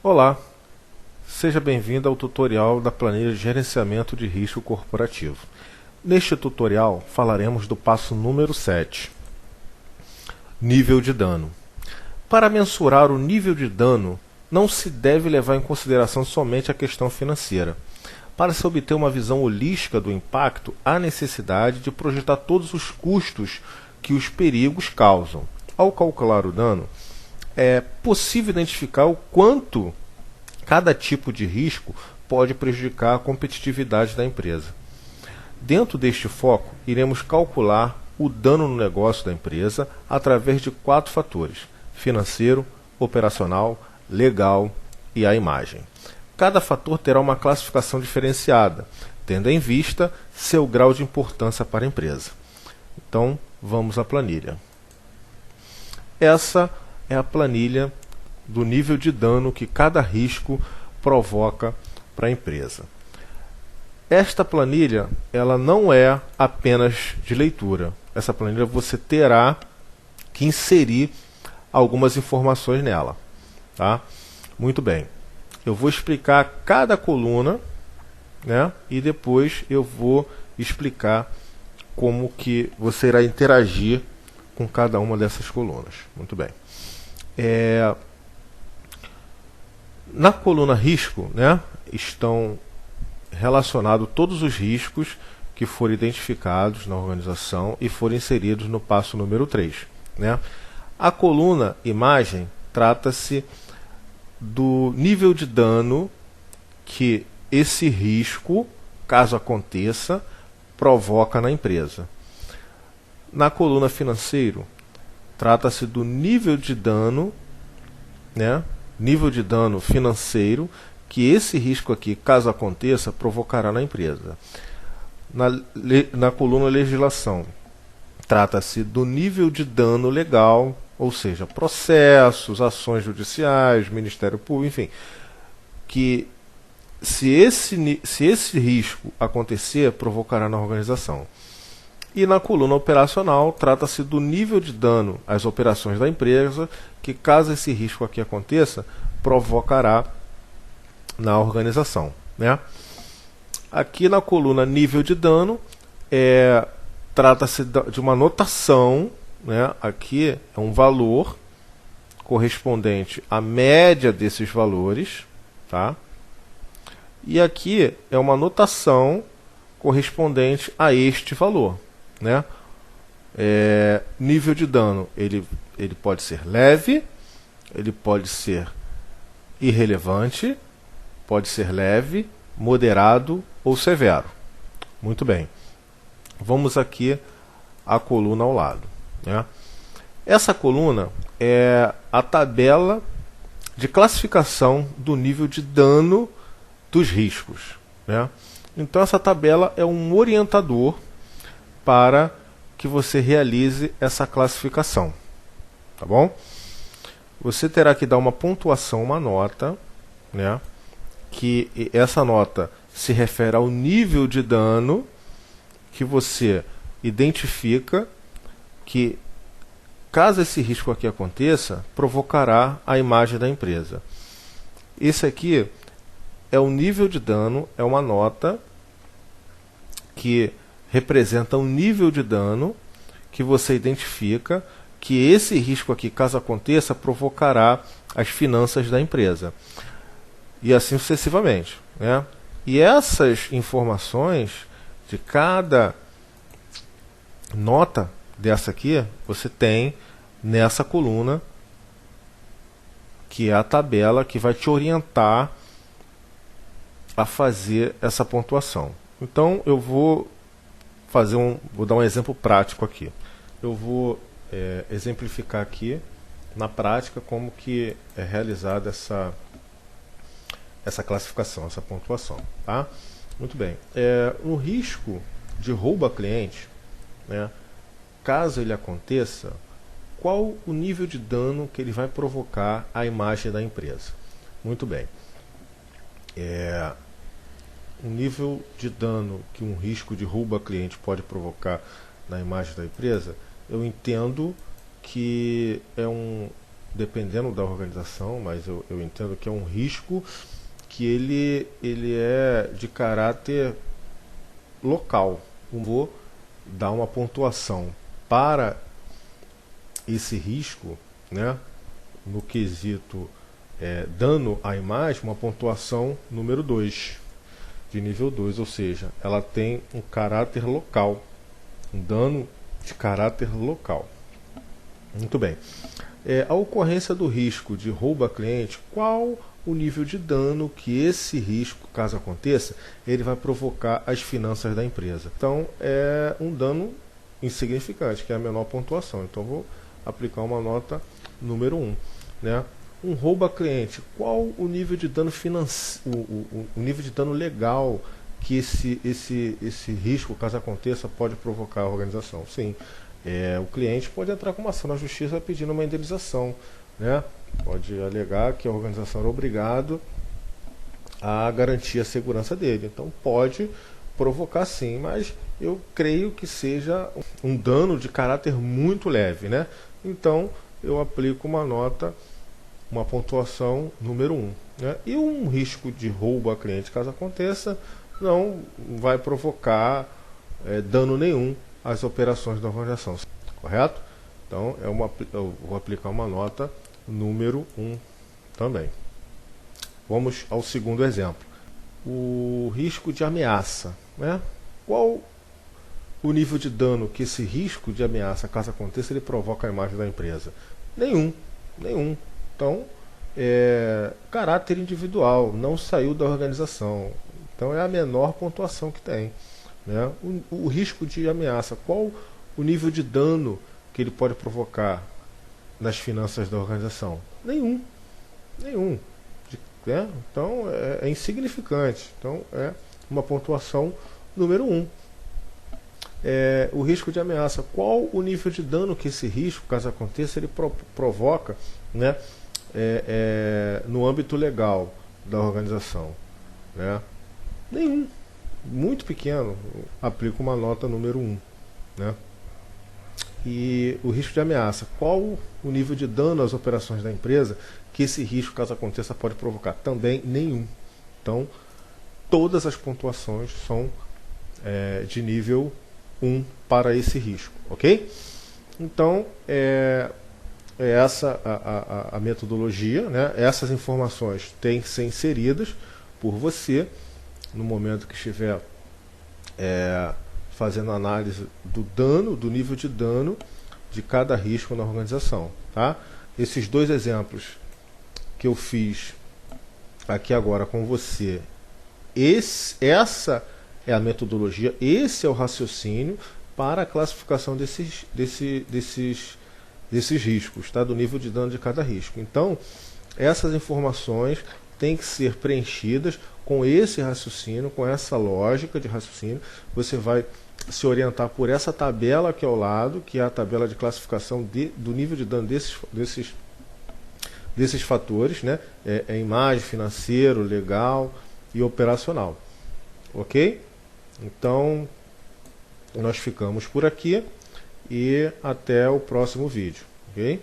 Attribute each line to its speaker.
Speaker 1: Olá, seja bem-vindo ao tutorial da planilha de gerenciamento de risco corporativo. Neste tutorial falaremos do passo número 7, nível de dano. Para mensurar o nível de dano, não se deve levar em consideração somente a questão financeira. Para se obter uma visão holística do impacto, há necessidade de projetar todos os custos que os perigos causam. Ao calcular o dano, é possível identificar o quanto cada tipo de risco pode prejudicar a competitividade da empresa. Dentro deste foco, iremos calcular o dano no negócio da empresa através de 4 fatores: financeiro, operacional, legal e a imagem. Cada fator terá uma classificação diferenciada, tendo em vista seu grau de importância para a empresa. Então, vamos à planilha. Essa é a planilha do nível de dano que cada risco provoca para a empresa. Esta planilha, ela não é apenas de leitura. Essa planilha você terá que inserir algumas informações nela, tá? Muito bem. Eu vou explicar cada coluna, né? E depois eu vou explicar como que você irá interagir com cada uma dessas colunas. Muito bem. Na coluna risco, né, estão relacionados todos os riscos que foram identificados na organização e foram inseridos no passo número 3. Né? A coluna imagem trata-se do nível de dano que esse risco, caso aconteça, provoca na empresa. Na coluna financeiro, trata-se do nível de dano, né? Nível de dano financeiro que esse risco aqui, caso aconteça, provocará na empresa. Na coluna legislação, trata-se do nível de dano legal, ou seja, processos, ações judiciais, Ministério Público, enfim, que se esse risco acontecer, provocará na organização. E na coluna operacional, trata-se do nível de dano às operações da empresa, que caso esse risco aqui aconteça, provocará na organização. Né? Aqui na coluna nível de dano, trata-se de uma notação, né? Aqui é um valor correspondente à média desses valores, tá? E aqui é uma notação correspondente a este valor. Né? Nível de dano, ele pode ser leve, ele pode ser irrelevante, pode ser leve, moderado ou severo. Muito bem. Vamos aqui à coluna ao lado. Né? Essa coluna é a tabela de classificação do nível de dano dos riscos. Né? Então essa tabela é um orientador para que você realize essa classificação. Tá bom? Você terá que dar uma pontuação, uma nota, né? Que essa nota se refere ao nível de dano que você identifica que, caso esse risco aqui aconteça, provocará a imagem da empresa. Esse aqui é o nível de dano, é uma nota que representa um nível de dano que você identifica que esse risco aqui, caso aconteça, provocará as finanças da empresa. E assim sucessivamente. Né? E essas informações de cada nota dessa aqui, você tem nessa coluna, que é a tabela que vai te orientar a fazer essa pontuação. Então eu vou dar um exemplo prático aqui. Eu vou exemplificar aqui na prática como que é realizada essa classificação, essa pontuação. Tá? Muito bem. No risco de roubo a cliente, né, caso ele aconteça, qual o nível de dano que ele vai provocar à imagem da empresa? Muito bem. O nível de dano que um risco de roubo a cliente pode provocar na imagem da empresa, eu entendo que é um dependendo da organização, mas eu entendo que é um risco que ele é de caráter local. Eu vou dar uma pontuação para esse risco, né, no quesito dano à imagem, uma pontuação número 2, de nível 2, ou seja, ela tem um caráter local, um dano de caráter local. Muito bem. A ocorrência do risco de roubo a cliente, qual o nível de dano que esse risco, caso aconteça, ele vai provocar às finanças da empresa? Então, é um dano insignificante, que é a menor pontuação. Então, vou aplicar uma nota número 1. Né? Um roubo a cliente, qual o nível de dano o nível de dano legal que esse risco, caso aconteça, pode provocar a organização? Sim. O cliente pode entrar com uma ação na justiça pedindo uma indenização, né? Pode alegar que a organização era obrigada a garantir a segurança dele. Então pode provocar sim, mas eu creio que seja um dano de caráter muito leve, né? Então eu aplico uma nota, uma pontuação número 1. Né? E um risco de roubo a cliente, caso aconteça, não vai provocar dano nenhum às operações da organização, correto? Então eu vou aplicar uma nota número 1 também. Vamos ao segundo exemplo. O risco de ameaça. Né? Qual o nível de dano que esse risco de ameaça, caso aconteça, ele provoca a imagem da empresa? Nenhum. Então, caráter individual, não saiu da organização. Então é a menor pontuação que tem. Né? O risco de ameaça, qual o nível de dano que ele pode provocar nas finanças da organização? Nenhum. Né? Então é insignificante. Então é uma pontuação número 1. O risco de ameaça, qual o nível de dano que esse risco, caso aconteça, ele provoca, né, no âmbito legal da organização? Né? Nenhum. Muito pequeno. Aplico uma nota número 1. Né? E o risco de ameaça, qual o nível de dano às operações da empresa que esse risco, caso aconteça, pode provocar? Também nenhum. Então todas as pontuações são de nível 1 para esse risco, ok? Então essa a metodologia, né? Essas informações têm que ser inseridas por você no momento que estiver fazendo análise do dano, do nível de dano de cada risco na organização. Tá? Esses dois exemplos que eu fiz aqui agora com você, essa é a metodologia, esse é o raciocínio para a classificação desses riscos, tá? Do nível de dano de cada risco. Então, essas informações têm que ser preenchidas com esse raciocínio, com essa lógica de raciocínio. Você vai se orientar por essa tabela aqui ao lado, que é a tabela de classificação do nível de dano desses fatores, né? Imagem, financeiro, legal e operacional. Ok? Então, nós ficamos por aqui e até o próximo vídeo. Ok?